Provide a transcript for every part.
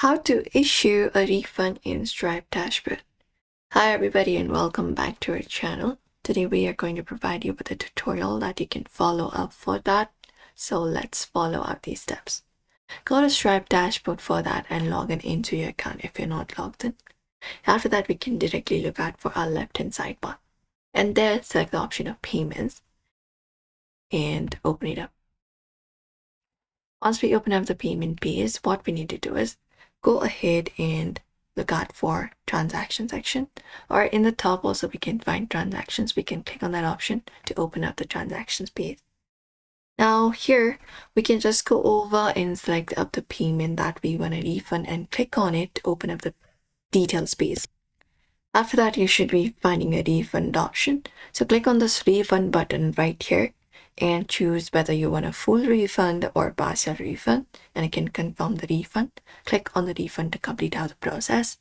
How to issue a refund in Stripe dashboard. Hi everybody and welcome back to our channel. Today we are going to provide you with a tutorial that you can follow up for that. So let's follow up these steps. Go to Stripe dashboard for that and log in into your account if you're not logged in. After that, we can directly look out for our left hand sidebar. And there select the option of payments and open it up. Once we open up the payment page, what we need to do is go ahead and look out for transaction section, or in the top also we can find transactions. We can click on that option to open up the transactions page. Now here we can just go over and select up the payment that we want to refund and click on it to open up the details page. After that, you should be finding a refund option. So click on this refund button right here and choose whether you want a full refund or partial refund, and you can confirm the refund. Click on the refund to complete out the process.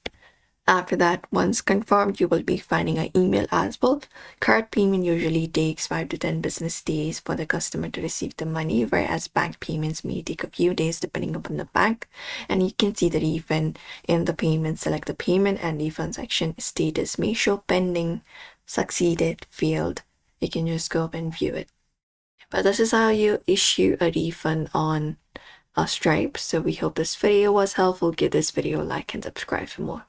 After that, once confirmed, you will be finding an email as well. Card payment usually takes 5 to 10 business days for the customer to receive the money, whereas bank payments may take a few days depending upon the bank. And you can see the refund in the payment. Select the payment and refund section. Status may show pending, succeeded, failed. You can just go up and view it. But this is how you issue a refund on Stripe. So we hope this video was helpful. Give this video a like and subscribe for more.